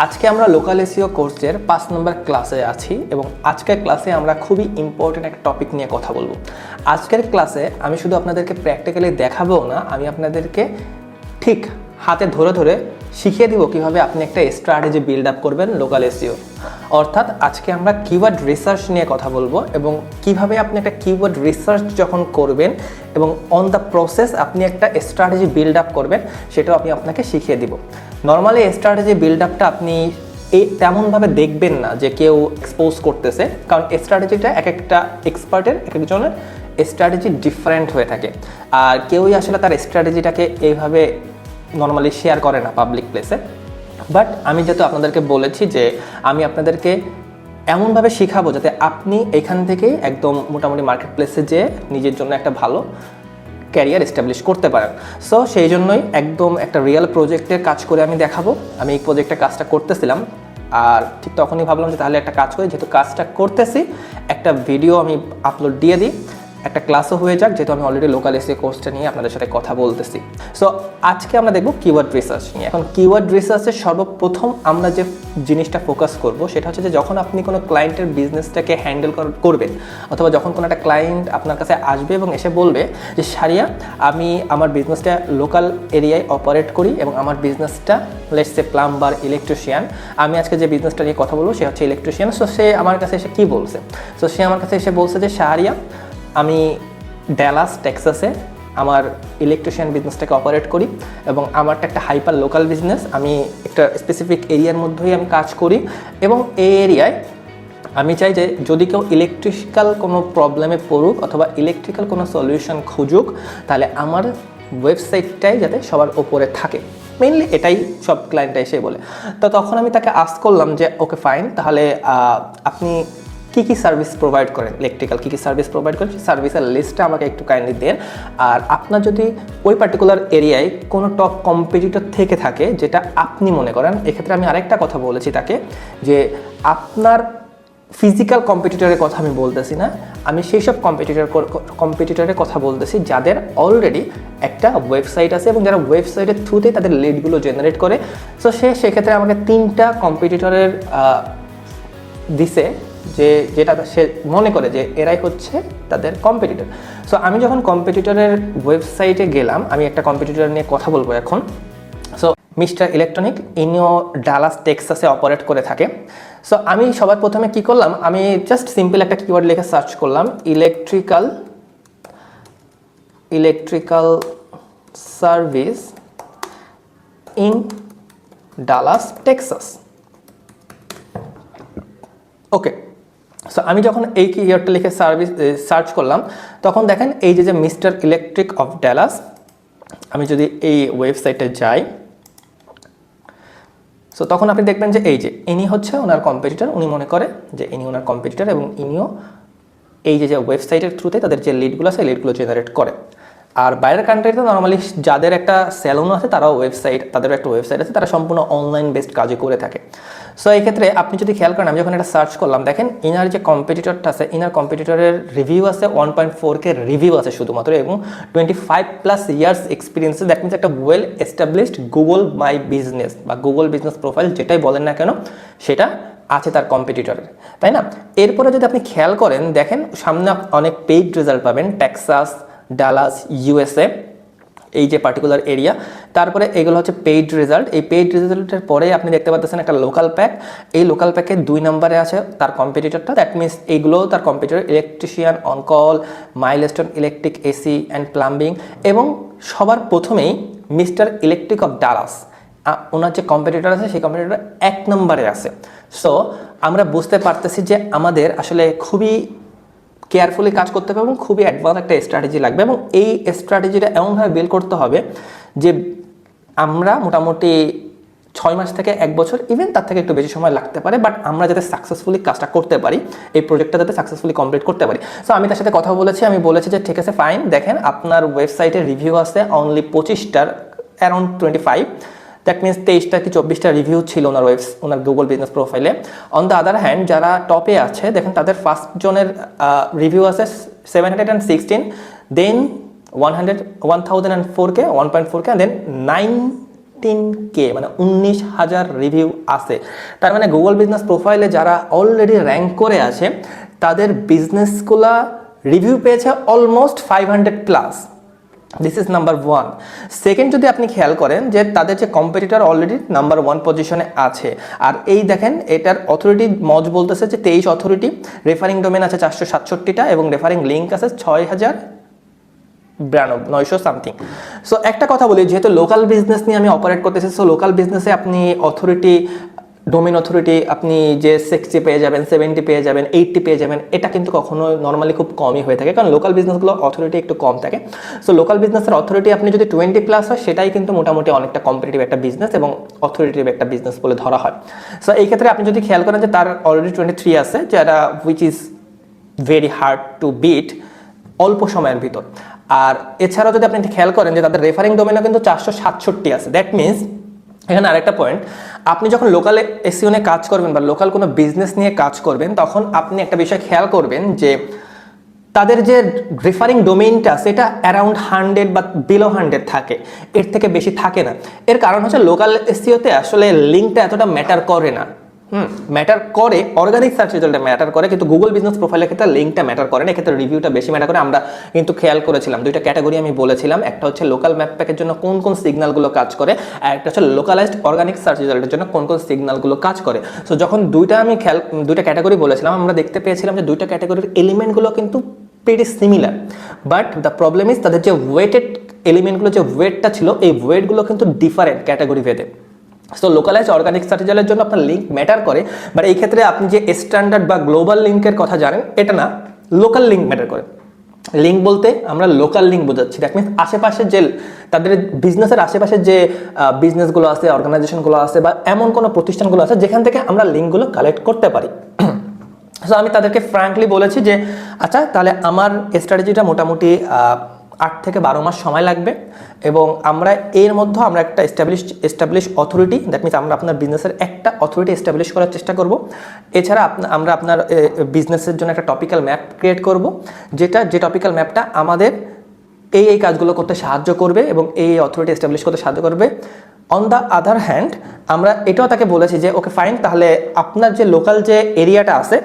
আজকে আমরা local SEO কোর্সের 5 নম্বর ক্লাসে আছি এবং আজকের ক্লাসে আমরা খুবই ইম্পর্টেন্ট একটা টপিক নিয়ে কথা বলবো। আজকের ক্লাসে আমি শুধু আপনাদেরকে প্র্যাকটিক্যালি দেখাবো না, আমি আপনাদেরকে ঠিক হাতে ধরে ধরে শিখিয়ে দিব কিভাবে আপনি একটা স্ট্র্যাটেজি বিল্ড আপ করবেন লোকাল এসইও। অর্থাৎ আজকে আমরা কিওয়ার্ড রিসার্চ নিয়ে কথা বলবো এবং কিভাবে আপনি একটা কিওয়ার্ড রিসার্চ যখন করবেন এবং অন দ্য প্রসেস আপনি একটা স্ট্র্যাটেজি বিল্ড আপ করবেন, সেটাও আমি আপনাকে শিখিয়ে দিব। নর্মালি স্ট্র্যাটেজি বিল্ড আপটা আপনি তেমনভাবে দেখবেন না যে কেউ এক্সপোজ করতেছে, কারণ স্ট্র্যাটেজিটা এক একটা এক্সপার্টের এক একজনের স্ট্র্যাটেজি ডিফারেন্ট হয়ে থাকে, আর কেউই আসলে তার স্ট্র্যাটেজিটাকে এইভাবে নর্মালি শেয়ার করে না পাবলিক প্লেসে। বাট আমি যেহেতু আপনাদেরকে বলেছি যে আমি আপনাদেরকে এমনভাবে শেখাবো যাতে আপনি এখান থেকেই একদম মোটামুটি মার্কেট প্লেসে যেয়ে নিজের জন্য একটা ভালো ক্যারিয়ার এস্টাবলিশ করতে পারেন। সো সেই জন্যই একদম একটা রিয়েল প্রজেক্টের কাজ করে আমি দেখাবো। আমি এই প্রজেক্টের কাজটা করতেছিলাম, আর ঠিক তখনই ভাবলাম যে তাহলে একটা কাজ করি, যেহেতু কাজটা করতেছি একটা ভিডিও আমি আপলোড দিয়ে দিই, একটা ক্লাসও হয়ে যাক, যেহেতু আমি অলরেডি লোকাল এসইও কোর্সটা নিয়ে আপনাদের সাথে কথা বলতেছি। সো আজকে আমরা দেখব কিওয়ার্ড রিসার্চ নিয়ে। এখন কিওয়ার্ড রিসার্চের সর্বপ্রথম আমরা যে জিনিসটা ফোকাস করব সেটা হচ্ছে যে যখন আপনি কোনো ক্লায়েন্টের বিজনেসটাকে হ্যান্ডেল করবেন, অথবা যখন কোনো একটা ক্লায়েন্ট আপনার কাছে আসবে এবং এসে বলবে যে সারিয়া, আমি আমার বিজনেসটা লোকাল এরিয়ায় অপারেট করি এবং আমার বিজনেসটা লেটস সে প্লাম্বার, ইলেকট্রিশিয়ান, আমি আজকে যে বিজনেসটা নিয়ে কথা বলবো সে হচ্ছে ইলেকট্রিশিয়ান। সো সে আমার কাছে এসে কী বলছে? সো সে আমার কাছে এসে বলছে যে সারিয়া, আমি ড্যালাস টেক্সাসে আমার ইলেকট্রিশিয়ান বিজনেসটাকে অপারেট করি এবং আমারটা একটা হাইপার লোকাল বিজনেস, আমি একটা স্পেসিফিক এরিয়ার মধ্যেই আমি কাজ করি এবং এই এরিয়ায় আমি চাই যে যদি কেউ ইলেকট্রিক্যাল কোনো প্রবলেমে পড়ুক অথবা ইলেকট্রিক্যাল কোনো সলিউশন খুঁজুক, তাহলে আমার ওয়েবসাইটটাই যাতে সবার ওপরে থাকে। মেইনলি এটাই সব ক্লায়েন্টরা এসে বলে। তো তখন আমি তাকে আস্ক করলাম যে ওকে ফাইন, তাহলে আপনি কী কী সার্ভিস প্রোভাইড করেন, ইলেকট্রিক্যাল কী কী সার্ভিস প্রোভাইড করেন, সার্ভিসের লিস্টটা আমাকে একটু কাইন্ডলি দেন। আর আপনার যদি ওই পার্টিকুলার এরিয়ায় কোনো টপ কম্পিটিটর থেকে থাকে যেটা আপনি মনে করেন, এক্ষেত্রে আমি আরেকটা কথা বলেছি তাকে যে আপনার ফিজিক্যাল কম্পিটিটরের কথা আমি বলতেছি না, আমি সেই সব কম্পিটিটরের কথা বলতেছি যাদের অলরেডি একটা ওয়েবসাইট আছে এবং যারা ওয়েবসাইটের থ্রুতেই তাদের লিডগুলো জেনারেট করে। সো সেক্ষেত্রে আমাকে 3টা কম্পিটিটরের দিছে যেটা সে মনে করে যে এরাই হচ্ছে তাদের কম্পিটিটর। সো আমি যখন কম্পিটিটরের ওয়েবসাইটে গেলাম, আমি একটা কম্পিটিটর নিয়ে কথা বলবো এখন। সো মিস্টার ইলেকট্রনিক, ইনিও ডালাস টেক্সাসে অপারেট করে থাকে। সো আমি সবার প্রথমে কি করলাম, আমি জাস্ট সিম্পল একটা কিওয়ার্ড লিখে সার্চ করলাম, electrical service in Dallas Texas. Okay, so আমি যখন এই কিওয়ার্ডটা লিখে সার্চ করলাম, তখন দেখেন এই যে মিস্টার ইলেকট্রিক অফ ডালাস, আমি যদি এই ওয়েবসাইটে যাই, সো তখন আপনি দেখবেন যে এই যে ইনি হচ্ছে ওনার কম্পিটিটর, উনি মনে করে যে ইনি ওনার কম্পিটিটর এবং ইনিও এই যে ওয়েবসাইটের থ্রুতে তাদের যে লিডগুলো আছে লিডগুলো জেনারেট করে। আর বাইরের কান্ট্রিতে নর্মালি যাদের একটা স্যালুন আছে তারাও তাদেরও একটা ওয়েবসাইট আছে, তারা সম্পূর্ণ অনলাইন বেসড কাজই করে থাকে। সো এই ক্ষেত্রে আপনি যদি খেয়াল করেন, আমি যখন এটা সার্চ করলাম, দেখেন ইনার যে কম্পিটিটরটা আছে, ইনার কম্পিটিটরের রিভিউ আছে 1.4K রিভিউ আছে শুধুমাত্র, এবং 25+ ইয়ার্স এক্সপিরিয়েন্স। দ্যাট মিনস একটা well established Google my business বা গুগল বিজনেস প্রোফাইল যেটাই বলেন না কেন সেটা আছে তার কম্পিটিটরের, তাই না? এরপরে যদি আপনি খেয়াল করেন, দেখেন সামনে অনেক পেইড রেজাল্ট পাবেন, টেক্সাস, ডালাস, ইউএসএ, এই যে পার্টিকুলার এরিয়া। তারপরে এগুলো হচ্ছে পেইড রেজাল্ট। এই পেইড রেজাল্টের পরে আপনি দেখতে পাচ্ছেন একটা লোকাল প্যাক, এই লোকাল প্যাকে 2 নম্বরে আছে তার কম্পিটিটরটা। দ্যাট মিনস এইগুলো তার competitor, electrician, on call, milestone electric, AC and plumbing, এবং সবার প্রথমেই মিস্টার ইলেকট্রিক অফ ডালাস, ওনার যে কম্পিটিটর আছে সেই কম্পিটিটর 1 নম্বরে আছে। সো আমরা বুঝতে পারতেছি যে আমাদের আসলে খুবই কেয়ারফুলি কাজ করতে হবে এবং খুবই অ্যাডভান্স একটা স্ট্র্যাটেজি লাগবে, এবং এই স্ট্র্যাটেজিটা এমনভাবে বিল্ড করতে হবে যে আমরা মোটামুটি 6 মাস থেকে 1 বছর, ইভেন তার থেকে একটু বেশি সময় লাগতে পারে, বাট আমরা যাতে সাকসেসফুলি কাজটা করতে পারি, এই প্রজেক্টটা যাতে সাকসেসফুলি কমপ্লিট করতে পারি। সো আমি তার সাথে কথা বলেছি, আমি বলেছি যে ঠিক আছে ফাইন, দেখেন আপনার ওয়েবসাইটে রিভিউ আছে অনলি 25টার, অ্যারাউন্ড 25, দ্যাট মিনস 23টা কি 24টা রিভিউ ছিল ওনার গুগল বিজনেস প্রোফাইলে। অন দ্য আদার হ্যান্ড যারা টপে আছে, দেখেন তাদের ফার্স্ট জনের রিভিউ আছে 716, দেন 1004K 1.4K, দেন 9 18K, মানে 19,000 রিভিউ আছে। তার মানে গুগল বিজনেস প্রোফাইলে যারা অলরেডি র্যাঙ্ক করে আছে তাদের বিজনেসগুলা রিভিউ পেয়েছে almost 500+। This is number 1। Second, যদি আপনি খেয়াল করেন যে তাদের যে কম্পিটিটর অলরেডি নাম্বার 1 পজিশনে আছে, আর এই দেখেন এটার অথরিটি মজ বলতেছে যে 23 অথরিটি, রেফারিং ডোমেন আছে 467টা এবং রেফারিং লিঙ্ক আছে 6,092 সামথিং। সো একটা কথা বলি, যেহেতু লোকাল বিজনেস নিয়ে আমি অপারেট করতেছি, সো লোকাল বিজনেসে আপনি অথরিটি, ডোমেন অথরিটি আপনি যে 60 পেয়ে যাবেন, 70 পেয়ে যাবেন, 80 পেয়ে যাবেন, এটা কিন্তু কখনো নর্মালি খুব কমই হয়ে থাকে, কারণ লোকাল বিজনেসগুলো অথরিটি একটু কম থাকে। সো লোকাল বিজনেসের অথরিটি আপনি যদি 20+ হয়, সেটাই কিন্তু মোটামুটি অনেকটা কম্পিটিটিভ একটা বিজনেস এবং অথরিটিভ একটা বিজনেস বলে ধরা হয়। সো এই ক্ষেত্রে আপনি যদি খেয়াল করেন যে তার অলরেডি 23 আছে, যেটা which is very hard to beat অল্প সময়ের ভিতর। আর এছাড়াও যদি আপনি খেয়াল করেন যে তাদের রেফারিং ডোমেনও কিন্তু 467 আছে। দ্যাট মিনস এখানে আরেকটা পয়েন্ট, আপনি যখন লোকাল এসইও নিয়ে কাজ করবেন বা লোকাল কোনো বিজনেস নিয়ে কাজ করবেন, তখন আপনি একটা বিষয় খেয়াল করবেন যে তাদের যে রেফারিং ডোমেইনটা সেটা অ্যারাউন্ড 100 বা বিলো 100 থাকে, এর থেকে বেশি থাকে না। এর কারণ হচ্ছে লোকাল এসইওতে আসলে লিঙ্কটা এতটা ম্যাটার করে না। ম্যাটার করে অর্গানিক সার্চ রেজাল্টে ম্যাটার করে, কিন্তু গুগল বিজনেস প্রোফাইলের ক্ষেত্রে লিঙ্কটা ম্যাটার করে না, এক্ষেত্রে রিভিউটা বেশি ম্যাটার করে। আমরা কিন্তু খেয়াল করেছিলাম দুইটা ক্যাটাগরি আমি বলেছিলাম, একটা হচ্ছে লোকাল ম্যাপ প্যাকের জন্য কোন কোন সিগন্যালগুলো কাজ করে, আর একটা হচ্ছে লোকালাইজড অর্গানিক সার্চ রেজাল্টের জন্য কোন কোন সিগন্যালগুলো কাজ করে। সো যখন দুইটা ক্যাটাগরি বলেছিলাম, আমরা দেখতে পেয়েছিলাম যে দুইটা ক্যাটাগরির এলিমেন্টগুলো কিন্তু pretty similar, but the problem is তাদের যে ওয়েটেড এলিমেন্টগুলো, যে ওয়েটটা ছিল, এই ওয়েটগুলো কিন্তু ডিফারেন্ট ক্যাটাগরি ভেদে। সো লোকালাইজ অর্গানিক সার্চ রেজাল্টের জন্য আপনার লিঙ্ক ম্যাটার করে, বাট এই ক্ষেত্রে আপনি যে স্ট্যান্ডার্ড বা গ্লোবাল লিঙ্কের কথা জানেন, এটা না, লোকাল লিঙ্ক ম্যাটার করে। লিঙ্ক বলতে আমরা লোকাল লিঙ্ক বোঝাচ্ছি, দ্যাট মিনস আশেপাশে যে তাদের বিজনেসের আশেপাশে যে বিজনেসগুলো আছে, অর্গানাইজেশনগুলো আছে, বা এমন কোনো প্রতিষ্ঠানগুলো আছে যেখান থেকে আমরা লিঙ্কগুলো কালেক্ট করতে পারি। সো আমি তাদেরকে ফ্র্যাঙ্কলি বলেছি যে আচ্ছা, তাহলে আমার স্ট্র্যাটেজিটা মোটামুটি 8 থেকে 12 মাস সময় লাগবে, এবং আমরা এর মধ্যে আমরা একটা এস্টাবলিশ অথরিটি, দ্যাট মিনস আমরা আপনার বিজনেসের একটা অথরিটি এস্টাবলিশ করার চেষ্টা করব। এছাড়া আমরা আপনার বিজনেসের জন্য একটা টপিক্যাল ম্যাপ ক্রিয়েট করব, যে টপিক্যাল ম্যাপটা আমাদের এই কাজগুলো করতে সাহায্য করবে এবং এই অথরিটি এস্টাবলিশ করতে সাহায্য করবে। অন দ্য আদার হ্যান্ড, আমরা এটাও তাকে বলেছি যে ওকে ফাইন, তাহলে আপনার যে লোকাল যে এরিয়াটা আছে,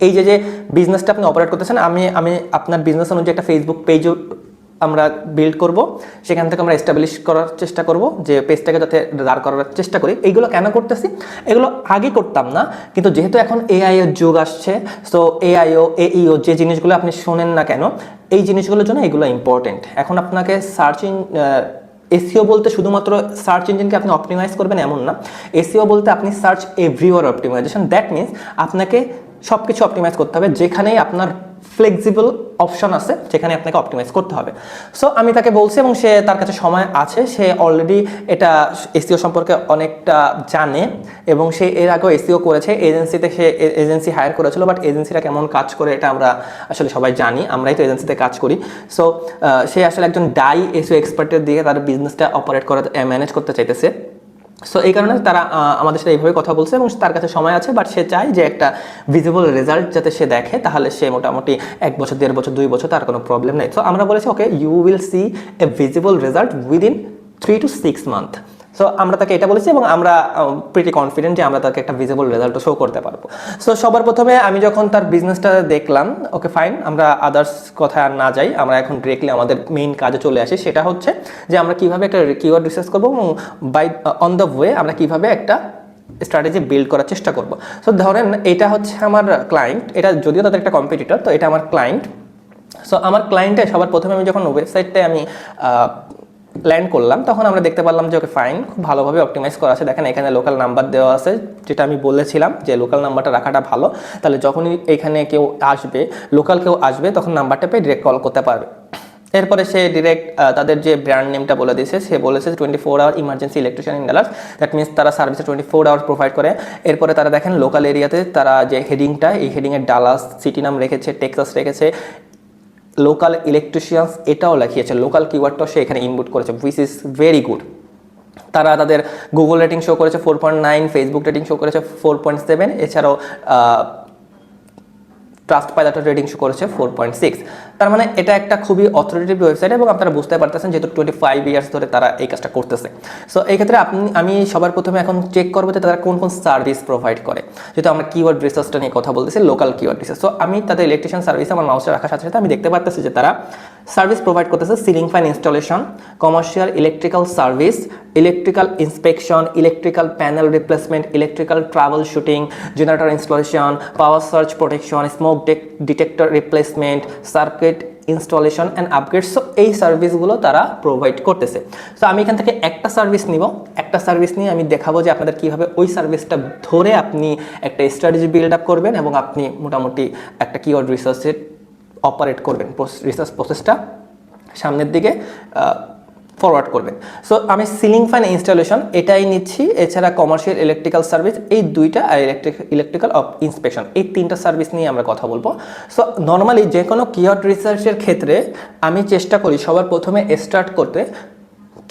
এই যে বিজনেসটা আপনি অপারেট করতেছেন, আমি আপনার বিজনেস অনুযায়ী একটা ফেসবুক পেজও আমরা বিল্ড করব, সেখান থেকে আমরা এস্টাবলিশ করার চেষ্টা করব, যে পেজটাকে যাতে দাঁড় করার চেষ্টা করি। এইগুলো কেন করতেছি? এগুলো আগে করতাম না, কিন্তু যেহেতু এখন এআই এর যুগ আসছে, সো এআইও এইও যে জিনিসগুলো আপনি শোনেন না কেন, এই জিনিসগুলোর জন্য এগুলো ইম্পর্টেন্ট। এখন আপনাকে এসইও বলতে শুধুমাত্র সার্চ ইঞ্জিনকে আপনি অপটিমাইজ করবেন এমন না, এসইও বলতে আপনি search everywhere optimization, that means আপনাকে সব কিছু অপটিমাইজ করতে হবে, যেখানেই আপনার ফ্লেক্সিবল অপশন আছে সেখানে আপনাকে অপটিমাইজ করতে হবে। সো আমি তাকে বলছি, এবং তার কাছে সময় আছে, সে অলরেডি এটা এসইও সম্পর্কে অনেকটা জানে, এবং সে এর আগেও এসইও করেছে, এজেন্সিতে সে এজেন্সি হায়ার করেছিল, বাট এজেন্সিটা কেমন কাজ করে এটা আমরা আসলে সবাই জানি, আমরাই তো এজেন্সিতে কাজ করি। সো সে আসলে একজন এসইও এক্সপার্টের দিকে তার বিজনেসটা অপারেট করা, ম্যানেজ করতে চাইতেছে। সো এই কারণে তারা আমাদের সাথে এইভাবে কথা বলছে, এবং তার কাছে সময় আছে, বাট সে চায় যে একটা ভিজিবল রেজাল্ট যাতে সে দেখে, তাহলে সে মোটামুটি 1 বছর, 1.5 বছর, 2 বছর তার কোনো প্রবলেম নেই। সো আমরা বলেছি okay, you will see a visible result within 3 to 6 month. So আমরা তাকে এটা বলেছি, এবং আমরা প্রিটি কনফিডেন্ট যে আমরা তাকে একটা ভিজিবল রেজাল্টও শো করতে পারবো। সো সবার প্রথমে আমি যখন তার বিজনেসটা দেখলাম, ওকে ফাইন, আমরা আদার্স কথা আর না যাই, আমরা এখন ডিরেক্টলি আমাদের মেইন কাজে চলে আসি। সেটা হচ্ছে যে আমরা কিভাবে একটা কিওয়ার্ড রিসার্চ করবো, এবং অন দ্য ওয়ে আমরা কিভাবে একটা স্ট্র্যাটেজি বিল্ড করার চেষ্টা করবো। সো ধরেন এটা হচ্ছে আমার ক্লায়েন্ট, এটা যদিও তাদের একটা কম্পিটিটর, তো এটা আমার ক্লায়েন্ট। সো আমার ক্লায়েন্টে সবার প্রথমে আমি যখন ওয়েবসাইটটায় আমি ল্যান্ড করলাম, তখন আমরা দেখতে পারলাম যে ওকে ফাইন, খুব ভালোভাবে অপটিমাইজ করা আছে। দেখেন এখানে লোকাল নাম্বার দেওয়া আছে, যেটা আমি বলেছিলাম যে লোকাল নাম্বারটা রাখাটা ভালো, তাহলে যখনই এখানে কেউ আসবে, লোকাল কেউ আসবে, তখন নাম্বারটা পেয়ে ডিরেক্ট কল করতে পারবে। এরপরে সে ডিরেক্ট তাদের যে ব্র্যান্ড নেমটা বলে দিয়েছে, সে বলেছে 24 hour emergency electrician in Dallas, that means তারা সার্ভিসে 24 আওয়ার প্রোভাইড করে। এরপরে তারা দেখেন লোকাল এরিয়াতে তারা যে হেডিংটা, এই হেডিংয়ে ডালাস সিটি নাম রেখেছে, টেক্সাস রেখেছে, লোকাল ইলেকট্রিশিয়ানস এটাও লিখিয়েছে, লোকাল কিওয়ার্ডটাও সে এখানে ইনপুট করেছে, হুইচ ইজ ভেরি গুড। তারা তাদের গুগল রেটিং শো করেছে 4.9, ফেসবুক রেটিং শো করেছে 4.7, এছাড়াও ট্রাস্টপাইলটের রেটিং শো করেছে 4.6। তার মানে এটা একটা খুবই অথরিটেটিভ ওয়েবসাইট এবং আপনারা বুঝতে পারতেছেন যেহেতু 25 ইয়ার্স ধরে তারা এই কাজটা করতেছে। সো এই ক্ষেত্রে আমি সবার প্রথমে এখন চেক করবো যে তারা কোন কোন সার্ভিস প্রোভাইড করে। যেহেতু আমরা কিওয়ার্ড রিসার্চটা নিয়ে কথা বলতেছি, লোকাল কিওয়ার্ড রিসার্চ। সো আমি তাদের ইলেকট্রিশিয়ান সার্ভিসে আমার মাউসটা রাখার সাথে সাথে আমি দেখতে পারতেছি যে তারা সার্ভিস প্রোভাইড করতেছে ceiling fan installation, commercial electrical service, electrical inspection, electrical panel replacement, electrical travel shooting, generator installation, power search protection, smoke detector replacement, circuit installation and upgrade. So এই সার্ভিসগুলো তারা প্রোভাইড করতেছে। সো আমি এখান থেকে একটা service নিব, একটা সার্ভিস নিয়ে আমি দেখাবো যে আপনাদের কীভাবে ওই সার্ভিসটা ধরে আপনি একটা স্ট্র্যাটেজি বিল্ড আপ করবেন এবং আপনি মোটামুটি একটা কিওয়ার্ড রিসার্চে অপারেট করবেন, রিসার্চ প্রসেসটা সামনের দিকে ফরওয়ার্ড করবেন। সো আমি সিলিং ফ্যান ইনস্টলেশন এটাই নিচ্ছি, এছাড়া কমার্শিয়াল ইলেকট্রিক্যাল সার্ভিস এই দুইটা, আর ইলেকট্রিক্যাল ইন্সপেকশন এই তিনটা সার্ভিস নিয়ে আমরা কথা বলবো। সো নর্মালি যে কোনো কিওয়ার্ড রিসার্চের ক্ষেত্রে আমি চেষ্টা করি সবার প্রথমে স্টার্ট করতে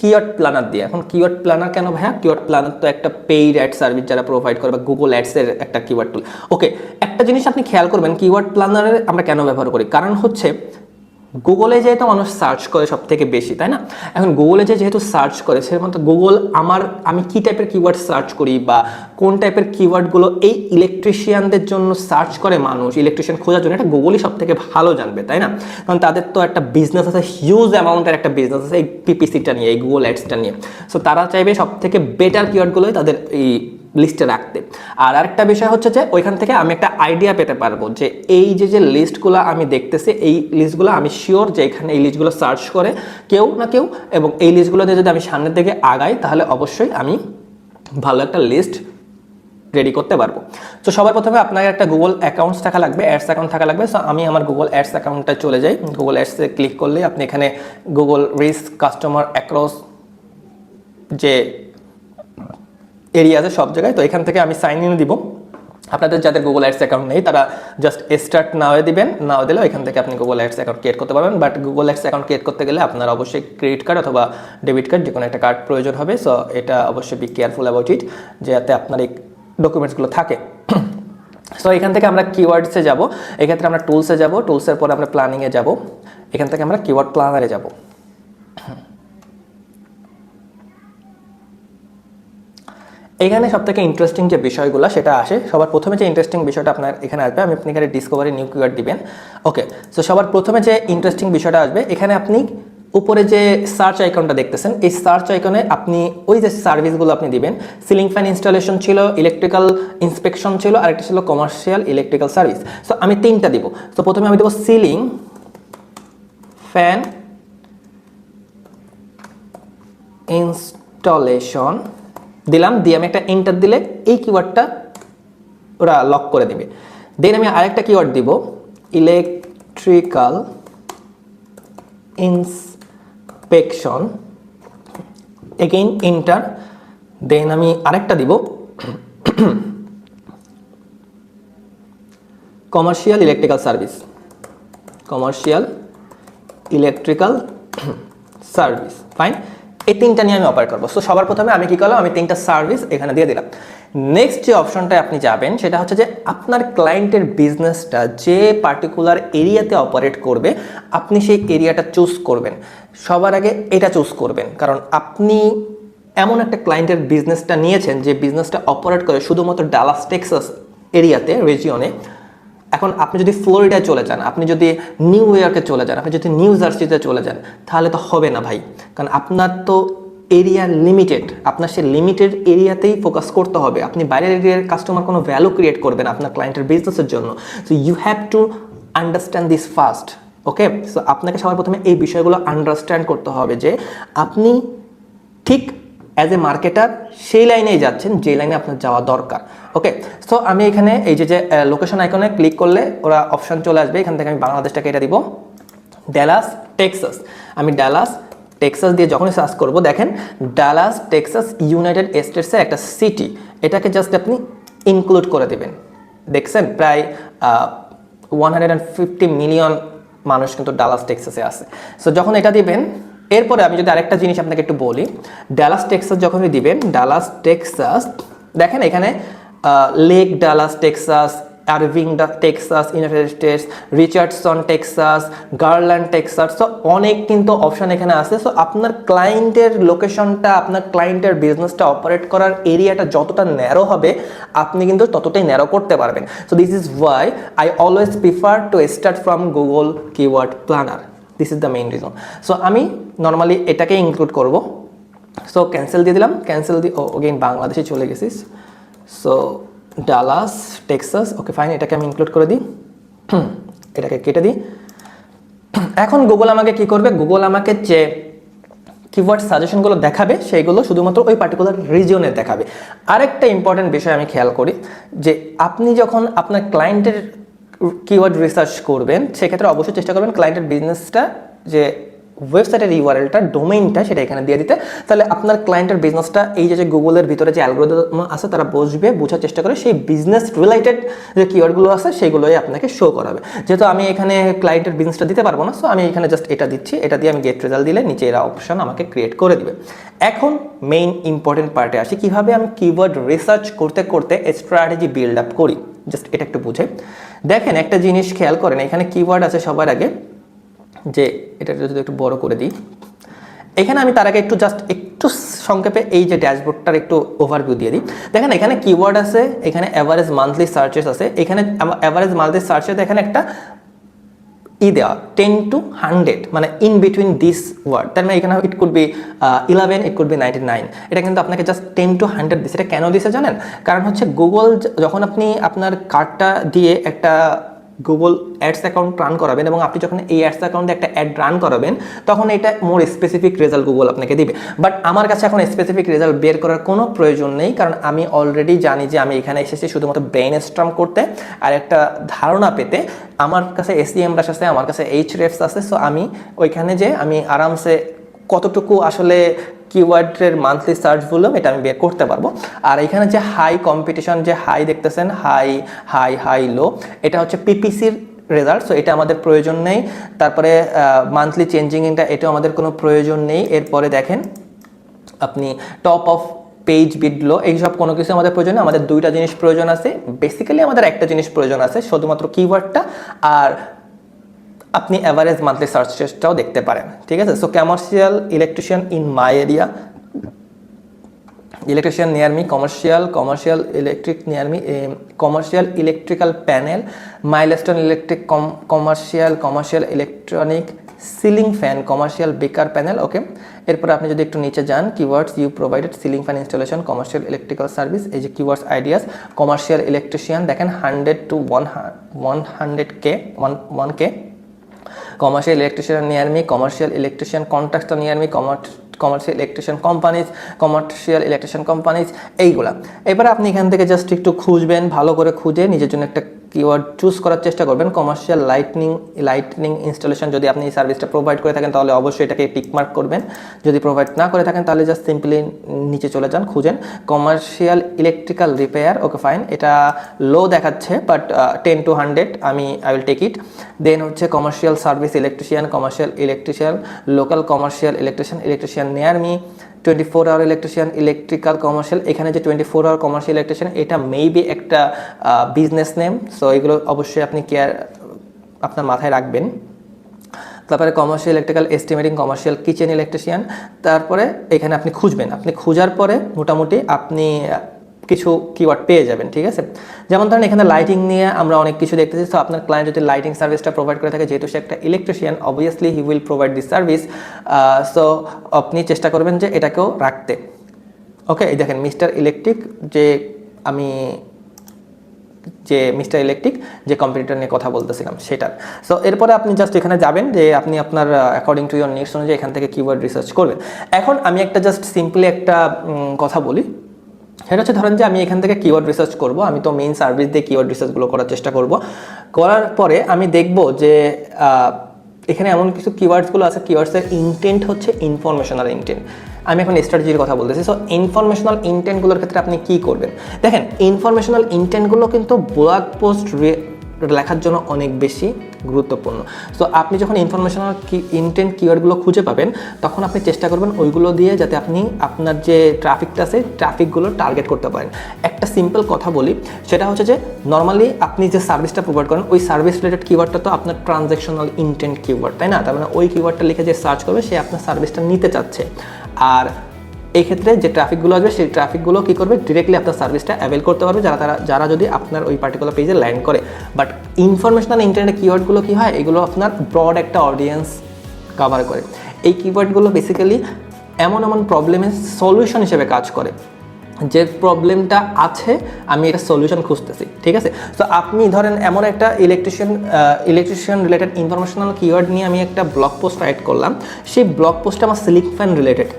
কিওয়ার্ড প্ল্যানার দিয়ে। এখন কিওয়ার্ড প্ল্যানার কেন ভাইয়া? কিওয়ার্ড প্ল্যানার তো একটা পেইড অ্যাড সার্ভিস যারা প্রোভাইড করে বা গুগল অ্যাডসের একটা কিওয়ার্ড টুল। ওকে, একটা জিনিস আপনি খেয়াল করবেন কিওয়ার্ড প্ল্যানারের আমরা কেন ব্যবহার করি, কারণ হচ্ছে গুগলে যেহেতু মানুষ সার্চ করে সব থেকে বেশি, তাই না? এখন গুগলে যেহেতু সার্চ করে সেরকম গুগল আমি কি টাইপের কিওয়ার্ড সার্চ করি বা কোন টাইপের কিওয়ার্ডগুলো এই ইলেকট্রিশিয়ানদের জন্য সার্চ করে মানুষ ইলেকট্রিশিয়ান খোঁজার জন্য, এটা গুগলই সব থেকে ভালো জানবে, তাই না? কারণ তাদের তো একটা বিজনেস আছে, হিউজ অ্যামাউন্টের একটা বিজনেস আছে এই পিপিসিটা নিয়ে, এই গুগল অ্যাডসটা নিয়ে। সো তারা চাইবে সব থেকে বেটার কিওয়ার্ডগুলোই তাদের এই লিস্টে রাখতে। আর আরেকটা বিষয় হচ্ছে যে ওইখান থেকে আমি একটা আইডিয়া পেতে পারবো যে এই যে লিস্টগুলো আমি দেখতেছি, এই লিস্টগুলো আমি শিওর যে এখানে এই লিস্টগুলো সার্চ করে কেউ না কেউ, এবং এই লিস্টগুলো দিয়ে যদি আমি সামনের দিকে আগাই তাহলে অবশ্যই আমি ভালো একটা লিস্ট রেডি করতে পারবো। তো সবার প্রথমে আপনার একটা গুগল অ্যাকাউন্ট থাকা লাগবে, অ্যাডস অ্যাকাউন্ট থাকা লাগবে। সো আমি আমার গুগল অ্যাডস অ্যাকাউন্টটা চলে যাই। গুগল অ্যাডসে ক্লিক করলে আপনি এখানে গুগল রিচ কাস্টমার অ্যাক্রস যে এরিয়া আছে সব জায়গায়, তো এখান থেকে আমি সাইন ইন দিব। আপনাদের যাদের গুগল অ্যাডস অ্যাকাউন্ট নেই তারা জাস্ট স্টার্ট নাও দিবেন, নাও দিলে এখান থেকে আপনি গুগল অ্যাডস অ্যাকাউন্ট ক্রিয়েট করতে পারবেন। But Google ads account create করতে গেলে আপনার অবশ্যই ক্রেডিট কার্ড অথবা ডেবিট কার্ড যে কোনো একটা কার্ড প্রয়োজন হবে। সো এটা অবশ্যই বি কেয়ারফুল অ্যাবাউট ইট, যাতে আপনার এই ডকুমেন্টসগুলো থাকে। সো এখান থেকে আমরা কিওয়ার্ডসে যাব, এক্ষেত্রে আমরা টুলসে যাব, টুলসের পর আমরা প্ল্যানিংয়ে যাব, এখান থেকে আমরা কিওয়ার্ড প্ল্যানারে যাব। এখানে সবথেকে ইন্টারেস্টিং যে বিষয়গুলো সেটা আসে, সবার প্রথমে যে ইন্টারেস্টিং বিষয়টা আপনার এখানে আসবে, আপনি এখানে ডিসকভারি নিউ কিওয়ার্ড দিবেন। ওকে, সো সবার প্রথমে যে ইন্টারেস্টিং বিষয়টা আসবে, এখানে আপনি উপরে যে সার্চ আইকনটা দেখতেছেন, এই সার্চ আইকনে আপনি ওই যে সার্ভিসগুলো আপনি দিবেন। সিলিং ফ্যান ইনস্টলেশন ছিল, ইলেকট্রিক্যাল ইন্সপেকশন ছিল, আরেকটা ছিল কমার্শিয়াল ইলেকট্রিক্যাল সার্ভিস। সো আমি তিনটা দিব। সো প্রথমে আমি দেবো সিলিং ফ্যান ইনস্টলেশন দিলাম, দিয়ে আমি একটা এন্টার দিলে এই কিওয়ার্ডটা ওরা লক করে দেবে। দেন আমি আরেকটা কিওয়ার্ড দিব ইলেকট্রিক্যাল ইন্সপেকশন, এগেইন এন্টার। দেন আমি আরেকটা দিব commercial electrical service, commercial electrical service. Fine, এই তিনটা নিয়ে আমি অপারেট করবো। সো সবার প্রথমে আমি কি করলাম, আমি তিনটা সার্ভিস এখানে দিয়ে দিলাম। নেক্সট যে অপশনটায় আপনি যাবেন সেটা হচ্ছে যে আপনার ক্লায়েন্টের বিজনেসটা যে পার্টিকুলার এরিয়াতে অপারেট করবে আপনি সেই এরিয়াটা চুজ করবেন। সবার আগে এটা চুজ করবেন, কারণ আপনি এমন একটা ক্লায়েন্টের বিজনেসটা নিয়েছেন যে বিজনেসটা অপারেট করে শুধুমাত্র ডালাস টেক্সাস এরিয়াতে, রিজিয়নে। এখন আপনি যদি ফ্লোরিডায় চলে যান, আপনি যদি নিউ ইয়র্কে চলে যান, আপনি যদি নিউ জার্সিতে চলে যান, তাহলে তো হবে না ভাই, কারণ আপনার তো এরিয়া লিমিটেড। আপনার সেই লিমিটেড এরিয়াতেই ফোকাস করতে হবে। আপনি বাইরের এরিয়ার কাস্টমার কোনো ভ্যালু ক্রিয়েট করবেন আপনার ক্লায়েন্টের বিজনেসের জন্য। So you have to understand this first. Okay, so আপনাকে সবার প্রথমে এই বিষয়গুলো আন্ডারস্ট্যান্ড করতে হবে যে আপনি ঠিক অ্যাজ এ মার্কেটার সেই লাইনেই যাচ্ছেন যে লাইনে আপনার যাওয়া দরকার। ওকে, সো আমি এখানে এই যে লোকেশন আইকনে ক্লিক করলে ওরা অপশন চলে আসবে। এখান থেকে আমি বাংলাদেশটাকে এটা দিব ডালাস টেক্সাস। আমি ডালাস টেক্সাস দিয়ে যখনই সার্চ করব, দেখেন ডালাস টেক্সাস ইউনাইটেড স্টেটসের একটা সিটি, এটাকে জাস্ট আপনি ইনক্লুড করে দেবেন। দেখছেন প্রায় 150 মিলিয়ন মানুষ কিন্তু ডালাস টেক্সাসে আছে। সো যখন এটা দিবেন, এরপরে আমি যদি আরেকটা জিনিস আপনাকে একটু বলি, ডালাস টেক্সাস যখনই দিবেন, ডালাস টেক্সাস দেখেন এখানে lake Dallas Texas, Irving the Texas United states, Richardson Texas, garland Texas. So অনেক কিন্তু অপশন এখানে আছে। সো আপনার ক্লায়েন্টের লোকেশনটা, আপনার ক্লায়েন্টের বিজনেসটা অপারেট করার এরিয়াটা যতটা ন্যারো হবে আপনি কিন্তু ততটাই ন্যারো করতে পারবেন। So this is why I always prefer to start from Google keyword planner. This is the main reason. So আমি নর্মালি এটাকে ইনক্লুড করব। সো ক্যান্সেল দিয়ে দিলাম, ক্যান্সেল দিয়ে ওগেইন বাংলাদেশে চলে গেছিস। So Dallas Texas, okay fine, এটাকে আমি ইনক্লুড করে দিই, এটাকে কেটে দিই। এখন গুগল আমাকে কি করবে, গুগল আমাকে যে কিওয়ার্ড সাজেশনগুলো দেখাবে সেইগুলো শুধুমাত্র ওই পার্টিকুলার রিজিয়নে দেখাবে। আরেকটা ইম্পর্টেন্ট বিষয় আমি খেয়াল করি যে আপনি যখন আপনার ক্লায়েন্টের কিওয়ার্ড রিসার্চ করবেন সেক্ষেত্রে অবশ্যই চেষ্টা করবেন ক্লায়েন্টের বিজনেসটা যে ওয়েবসাইটের ইউআরএলটা, ডোমেইনটা সেটা এখানে দিয়ে দিতে। তাহলে আপনার ক্লায়েন্টের বিজনেসটা এই যে গুগলের ভিতরে যে অ্যালগরিদম আছে তারা বসবে, বোঝার চেষ্টা করে সেই বিজনেস রিলেটেড যে কিওয়ার্ডগুলো আছে সেগুলোই আপনাকে শো করাবে। যেহেতু আমি এখানে ক্লায়েন্টের বিজনেসটা দিতে পারবো না, সো আমি এখানে জাস্ট এটা দিচ্ছি, এটা দিয়ে আমি গেট রেজাল্ট দিলে নিচে এরা অপশন আমাকে ক্রিয়েট করে দিবে। এখন মেইন ইম্পর্টেন্ট পার্টে আসি, কিভাবে আমি কিওয়ার্ড রিসার্চ করতে করতে স্ট্র্যাটেজি বিল্ড আপ করি। জাস্ট এটা একটু বুঝে দেখেন, একটা জিনিস খেয়াল করেন, এখানে কিওয়ার্ড আছে সবার আগে, যে এটা যদি একটু বড় করে দিই, এখানে আমি তার আগে একটু সংক্ষেপে এই যে ড্যাশবোর্ডটার একটু ওভারভিউ দিয়ে দিই। দেখেন এখানে কিওয়ার্ড আছে, এখানে অ্যাভারেজ মান্থলি সার্চেস আছে, এখানে অ্যাভারেজ মান্থলি সার্চেস এখানে একটা দেওয়া 10 to 100, মানে ইন বিটুইন দিস ওয়ার্ড। তার মানে এখানে it could be 11, it could be 99। এটা কিন্তু আপনাকে জাস্ট 10 to 100 দিচ্ছে। এটা কেন দিছে জানেন? কারণ হচ্ছে গুগল যখন আপনি আপনার কার্ডটা দিয়ে একটা গুগল অ্যাডস অ্যাকাউন্ট রান করাবেন এবং আপনি যখন এই অ্যাডস অ্যাকাউন্টে একটা অ্যাড রান করাবেন তখন এটা মোর স্পেসিফিক রেজাল্ট গুগল আপনাকে দিবে। বাট আমার কাছে এখন স্পেসিফিক রেজাল্ট বের করার কোনো প্রয়োজন নেই, কারণ আমি অলরেডি জানি যে আমি এখানে এসেছি শুধুমাত্র ব্রেইনস্টর্ম করতে আর একটা ধারণা পেতে। আমার কাছে এসইএমরাস আছে, আমার কাছে এইচরেফস আছে। সো আমি ওইখানে যে আমি আরামসে কতটুকু আসলে কিওয়ার্ডের মান্থলি সার্চ ভলিউম এটা আমি বের করতে পারবো। আর এখানে যে হাই কম্পিটিশন, যে হাই দেখতেছেন, হাই হাই হাই লো, এটা হচ্ছে পিপিসির রেজাল্ট। সো এটা আমাদের প্রয়োজন নেই। তারপরে মান্থলি চেঞ্জিংটা এটাও আমাদের কোনো প্রয়োজন নেই। এরপরে দেখেন আপনি টপ অফ পেজ বিডলো, এইসব কোনো কিছু আমাদের প্রয়োজন নেই। আমাদের দুইটা জিনিস প্রয়োজন আছে, বেসিক্যালি আমাদের একটা জিনিস প্রয়োজন আছে, শুধুমাত্র কিওয়ার্ডটা আর আপনি অ্যাভারেজ মান্থলি সার্চেসটাও দেখতে পারেন। ঠিক আছে? So commercial electrician in my area, electrician near me, commercial electric near me, commercial electrical panel, milestone electric, commercial electronic ceiling fan, commercial breaker panel. Okay, এরপরে আপনি যদি একটু নিচে যান, keywords you provided ceiling fan installation, commercial electrical service, এই যে keywords ideas, commercial electrician দেখেন 100 to 100K, 1K, commercial electrician near me, commercial electrician contractor near me, commercial electrician companies, এইগুলা। এবারে আপনি এখান থেকে জাস্ট একটু খুঁজবেন, ভালো করে খুঁজে নিজের জন্য একটা কিওয়ার্ড চুজ করার চেষ্টা করবেন। কমার্শিয়াল লাইটনিং ইনস্টলেশন, যদি আপনি এই সার্ভিসটা প্রোভাইড করে থাকেন তাহলে অবশ্যই এটাকে টিকমার্ক করবেন। যদি প্রোভাইড না করে থাকেন তাহলে জাস্ট সিম্পলি নিচে চলে যান, খুঁজেন commercial electrical repair. Okay fine, এটা লো দেখাচ্ছে but 10 to 100 I will take it. Then হচ্ছে commercial service electrician, local commercial electrician near me, 24 hour electrician, electrical commercial. এখানে যে 24 আওয়ার কমার্শিয়াল ইলেকট্রিশিয়ান এটা মেবি একটা বিজনেস নেম। সো এগুলো অবশ্যই আপনি আপনার মাথায় রাখবেন। তারপরে commercial electrical estimating, commercial kitchen electrician. তারপরে এখানে আপনি খুঁজবেন, আপনি খোঁজার পরে মোটামুটি আপনি কিছু কিওয়ার্ড পেয়ে যাবেন। ঠিক আছে? যেমন ধরেন এখানে লাইটিং নিয়ে আমরা অনেক কিছু দেখতেছি। সো আপনার ক্লায়েন্ট যদি লাইটিং সার্ভিসটা প্রোভাইড করে থাকে, যেহেতু সে একটা electrician, obviously he will provide this service. So আপনি চেষ্টা করবেন যে এটাকেও রাখতে। ওকে, এই দেখেন মিস্টার ইলেকট্রিক, যে মিস্টার ইলেকট্রিক যে কম্পিউটার নিয়ে কথা বলতেছিলাম সেটার। সো এরপরে আপনি জাস্ট এখানে যাবেন যে আপনি আপনার অ্যাকর্ডিং টু ইয়োর নিডস অনুযায়ী এখান থেকে কিওয়ার্ড রিসার্চ করবেন। এখন আমি একটা জাস্ট সিম্পলি একটা কথা বলি, সেটা হচ্ছে ধরেন যে আমি এখান থেকে কিওয়ার্ড রিসার্চ করব, আমি তো মেইন সার্ভিস দিয়ে কিওয়ার্ড রিসার্চগুলো করার চেষ্টা করব। করার পরে আমি দেখব যে এখানে এমন কিছু কিওয়ার্ডসগুলো আছে, কিওয়ার্ডসের ইন্টেন্ট হচ্ছে ইনফরমেশনাল ইন্টেন্ট। আমি এখন স্ট্র্যাটেজির কথা বলতেছি। সো ইনফরমেশনাল ইন্টেন্টগুলোর ক্ষেত্রে আপনি কি করবেন? দেখেন ইনফরমেশনাল ইন্টেন্টগুলো কিন্তু ব্লগ পোস্ট লেখার জন্য অনেক বেশি গুরুত্বপূর্ণ। সো আপনি যখন ইনফরমেশনাল ইন্টেন্ট কিওয়ার্ডগুলো খুঁজে পাবেন তখন আপনি চেষ্টা করবেন ওইগুলো দিয়ে যাতে আপনি আপনার যে ট্রাফিকটা আছে ট্রাফিকগুলো টার্গেট করতে পারেন। একটা সিম্পল কথা বলি, সেটা হচ্ছে যে নর্মালি আপনি যে সার্ভিসটা প্রোভাইড করেন ওই সার্ভিস রিলেটেড কিওয়ার্ডটা তো আপনার ট্রানজ্যাকশনাল ইন্টেন্ট কিওয়ার্ড, তাই না? তার মানে ওই কিওয়ার্ডটা লিখে যে সার্চ করবে সে আপনার সার্ভিসটা নিতে চাচ্ছে। আর এই ক্ষেত্রে যে ট্রাফিকগুলো আসবে সেই ট্রাফিকগুলো কী করবে, ডিরেক্টলি আপনার সার্ভিসটা অ্যাভেল করতে পারবে যারা যদি আপনার ওই পার্টিকুলার পেজে ল্যান্ড করে। বাট ইনফরমেশনাল ইন্টারনেট কিওয়ার্ডগুলো কী হয়, এগুলো আপনার ব্রড একটা অডিয়েন্স কভার করে। এই কিওয়ার্ডগুলো বেসিক্যালি এমন প্রবলেমের সলিউশন হিসেবে কাজ করে, যে প্রবলেমটা আছে আমি এটা সলিউশন খুঁজতেছি, ঠিক আছে? তো আপনি ধরেন এমন একটা ইলেকট্রিশিয়ান রিলেটেড ইনফরমেশনাল কিওয়ার্ড নিয়ে আমি একটা ব্লগ পোস্ট রাইট করলাম, সেই ব্লগ পোস্টটা আমার সিলিং ফ্যান রিলেটেড,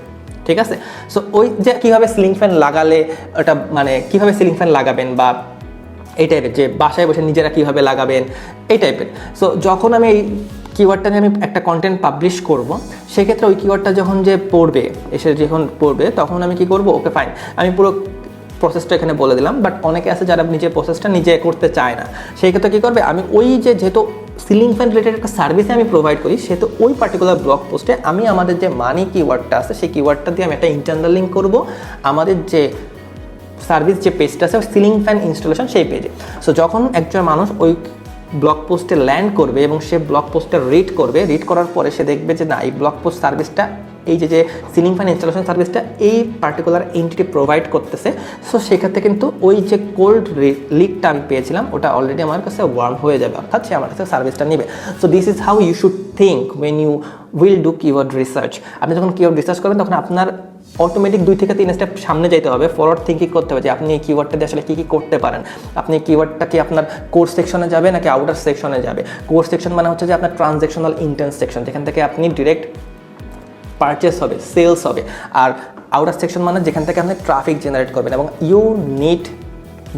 ঠিক আছে? সো ওই যে কীভাবে সিলিং ফ্যান লাগালে ওটা মানে কীভাবে সিলিং ফ্যান লাগাবেন বা এই টাইপের, যে বাসায় বসে নিজেরা কীভাবে লাগাবেন এই টাইপের। সো যখন আমি এই কিওয়ার্ডটা নিয়ে আমি একটা কন্টেন্ট পাবলিশ করব, সেক্ষেত্রে ওই কিওয়ার্ডটা যখন পড়বে তখন আমি কি করব, ওকে ফাইন, আমি পুরো প্রসেসটা এখানে বলে দিলাম। বাট অনেকে আছে যারা নিজের প্রসেসটা নিজে করতে চায় না, সেই ক্ষেত্রে কী করবে, আমি ওই যেহেতু সিলিং ফ্যান রিলেটেড একটা সার্ভিসে আমি প্রোভাইড করি, সেহেতু ওই পার্টিকুলার ব্লগ পোস্টে আমি আমাদের যে মানি কিওয়ার্ডটা আছে সেই কিওয়ার্ডটা দিয়ে আমি একটা ইন্টারনাল লিঙ্ক করব আমাদের যে সার্ভিস যে পেজটা আছে সিলিং ফ্যান ইনস্টলেশন সেই পেজে। সো যখন একজন মানুষ ওই ব্লগ পোস্টে ল্যান্ড করবে এবং সে ব্লগ পোস্টটা রিড করার পরে সে দেখবে যে না, এই ব্লগ পোস্ট সার্ভিসটা এই যে সিলিং ফ্যান ইনস্টলেশন সার্ভিসটা এই পার্টিকুলার এন্টিটি প্রোভাইড করতেছে। সো সেক্ষেত্রে কিন্তু ওই যে কোল্ড লিডটা আমি পেয়েছিলাম ওটা অলরেডি আমার কাছে ওয়ার্ম হয়ে যাবে, অর্থাৎ সে আমার কাছে সার্ভিসটা নেবে। So this is how you should think when you will do keyword research. আপনি যখন কিওয়ার্ড রিসার্চ করবেন তখন আপনার অটোমেটিক 2 থেকে 3 স্টেপ সামনে যেতে হবে, ফরওয়ার্ড থিঙ্কিং করতে হবে যে আপনি এই কিওয়ার্ডটা দিয়ে আসলে কী করতে পারেন। আপনি কিওয়ার্ডটা কি আপনার কোর্স সেকশনে যাবে নাকি আউটার সেকশনে যাবে? কোর্স সেকশন মানে হচ্ছে যে আপনার ট্রানজ্যাকশনাল ইন্টেন্স সেকশন, যেখান থেকে আপনি ডিরেক্ট পারচেস হবে, সেলস হবে। আর আউটার সেকশন মানে যেখান থেকে আপনি ট্রাফিক জেনারেট করবেন, এবং ইউ নিড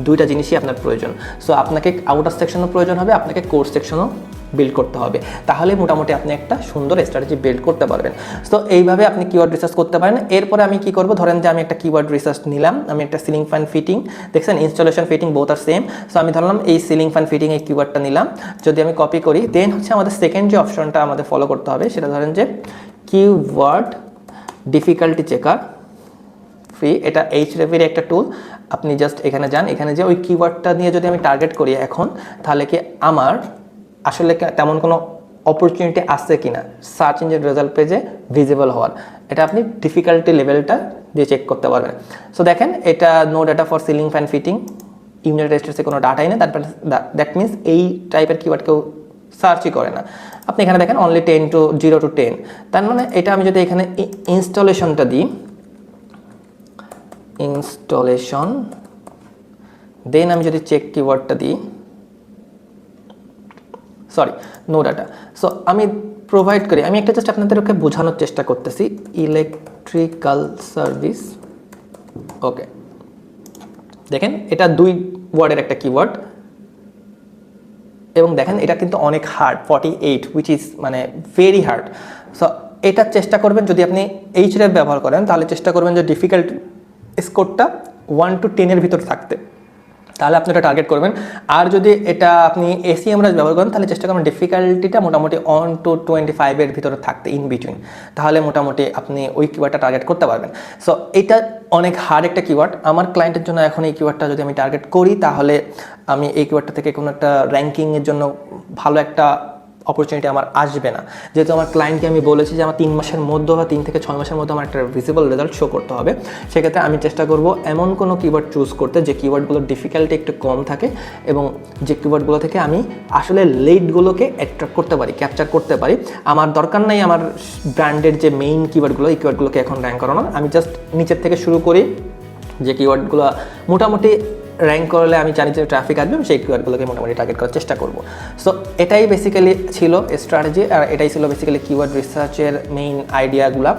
দুইটা জিনিসই আপনার প্রয়োজন। সো আপনাকে আউটার সেকশনও প্রয়োজন হবে, আপনাকে কোর্স সেকশনও বিল্ড করতে হবে, তাহলে মোটামুটি আপনি একটা সুন্দর স্ট্র্যাটেজি বিল্ড করতে পারবেন। সো এইভাবে আপনি কিওয়ার্ড রিসার্চ করতে পারেন। এরপরে আমি কি করব, ধরেন যে আমি একটা কিওয়ার্ড রিসার্চ নিলাম, আমি একটা সিলিং ফ্যান ফিটিং, দেখছেন ইনস্টলেশন ফিটিং বোথ আর সেম। সো আমি ধরলাম এই সিলিং ফ্যান ফিটিং এই কিওয়ার্ডটা নিলাম, যদি আমি কপি করি দেন হচ্ছে আমাদের সেকেন্ড যে অপশনটা আমাদের ফলো করতে হবে সেটা ধরেন যে কিওয়ার্ড ডিফিকাল্টি চেকার ফ্রি, এটা এইচরেফের একটা টুল। আপনি জাস্ট এখানে যান, এখানে যে ওই কিওয়ার্ডটা নিয়ে যদি আমি টার্গেট করি এখন, তাহলে কি আমার আসলে তেমন কোনো অপরচুনিটি আছে কিনা সার্চ ইঞ্জিন রেজাল্ট পেজে ভিজিবল হওয়ার, এটা আপনি ডিফিকাল্টি লেভেলটা দিয়ে চেক করতে পারবেন। সো দেখেন এটা no data for ceiling fan fitting, United স্টেটসে কোনো ডাটাই নেই, তারপর দ্যাট মিনস এই টাইপের কিওয়ার্ড কেউ সার্চই করে না। আপনি এখানে দেখেন অনলি 0 to 10, তার মানে এটা আমি যদি এখানে ইনস্টলেশনটা দিই, ইনস্টলেশন, দেন আমি যদি চেক কিওয়ার্ডটা দিই, সরি নো ডাটা। সো আমি প্রোভাইড করি, আমি একটা জাস্ট আপনাদেরকে বোঝানোর চেষ্টা করতেছি, ইলেকট্রিক্যাল সার্ভিস। ওকে, দেখেন এটা 2 ওয়ার্ডের একটা কিওয়ার্ড, এবং দেখেন এটা কিন্তু অনেক হার্ড, 48 উইচ ইজ মানে ভেরি হার্ড। সো এটা চেষ্টা করবেন, যদি আপনি এইচরেফ ব্যবহার করেন তাহলে চেষ্টা করবেন যে ডিফিকাল্ট স্কোরটা 1 to 10 এর ভিতর থাকতে, তাহলে আপনি এটা টার্গেট করবেন। আর যদি এটা আপনি এসিএমরাজ ব্যবহার করেন তাহলে চেষ্টা করবেন ডিফিকাল্টিটা মোটামুটি 1 to 25 এর ভিতরে থাকতে, ইন বিটুইন, তাহলে মোটামুটি আপনি ওই কিওয়ার্ডটা টার্গেট করতে পারবেন। সো এটা অনেক হার্ড একটা কিওয়ার্ড, আমার ক্লায়েন্টের জন্য এখন এই কিওয়ার্ডটা যদি আমি টার্গেট করি তাহলে আমি এই কিওয়ার্ডটা থেকে কোনো একটা র্যাঙ্কিংয়ের জন্য ভালো একটা অপরচুনিটি আমার আসবে না, যেহেতু আমার ক্লায়েন্টকে আমি বলেছি যে আমার 3 মাসের মধ্যে বা 3 থেকে 6 মাসের মধ্যে আমার একটা ভিজিবল রেজাল্ট শো করতে হবে। সেক্ষেত্রে আমি চেষ্টা করব এমন কোনো কিওয়ার্ড চুজ করতে যে কিওয়ার্ডগুলোর ডিফিকাল্টি একটু কম থাকে, এবং যে কিওয়ার্ডগুলো থেকে আমি আসলে লিডগুলোকে অ্যাট্রাক্ট করতে পারি, ক্যাপচার করতে পারি। আমার দরকার নাই আমার ব্র্যান্ডের যে মেইন কিওয়ার্ডগুলো, এই কিওয়ার্ডগুলোকে এখন র্যাঙ্ক করানো, আমি জাস্ট নিচের থেকে শুরু করি, যে কিওয়ার্ডগুলো মোটামুটি র্যাঙ্ক করলে আমি জানি যে ট্রাফিক আসবে, সেই কিওয়ার্ডগুলোকে মোটামুটি টার্গেট করার চেষ্টা করব। সো এটাই বেসিক্যালি ছিল স্ট্র্যাটেজি, আর এটাই ছিল বেসিক্যালি কিওয়ার্ড রিসার্চের মেইন আইডিয়াগুলো।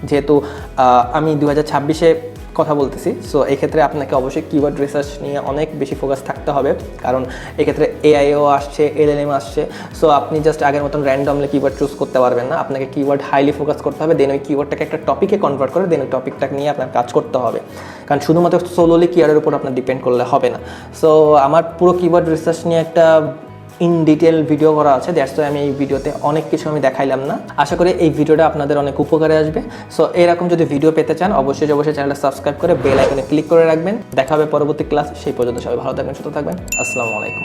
যেহেতু আমি 2026-এ কথা বলতেছি, সো এক্ষেত্রে আপনাকে অবশ্যই কিওয়ার্ড রিসার্চ নিয়ে অনেক বেশি ফোকাস থাকতে হবে, কারণ এক্ষেত্রে এআইও আসছে, এলএলএম আসছে। সো আপনি জাস্ট আগের মতন র্যান্ডমলি কিওয়ার্ড চুজ করতে পারবেন না, আপনাকে কিওয়ার্ড হাইলি ফোকাস করতে হবে, দেন ওই কিওয়ার্ডটাকে একটা টপিকে কনভার্ট করে দেন ওই টপিকটাকে নিয়ে আপনার কাজ করতে হবে, কারণ শুধুমাত্র সোলোলি কিওয়ার্ডের উপর আপনার ডিপেন্ড করলে হবে না। সো আমার পুরো কিওয়ার্ড রিসার্চ নিয়ে একটা ইন ডিটেল ভিডিও করা আছে, দ্যাটস ওয়াই আমি এই ভিডিওতে অনেক কিছু আমি দেখাইলাম না। আশা করি এই ভিডিওটা আপনাদের অনেক উপকারে আসবে। সো এরকম যদি ভিডিও পেতে চান অবশ্যই চ্যানেলটা সাবস্ক্রাইব করে বেল আইকনে ক্লিক করে রাখবেন। দেখা হবে পরবর্তী ক্লাস, সেই পর্যন্ত সবাই ভালো থাকবেন, সুস্থ থাকবেন। আসসালামু আলাইকুম।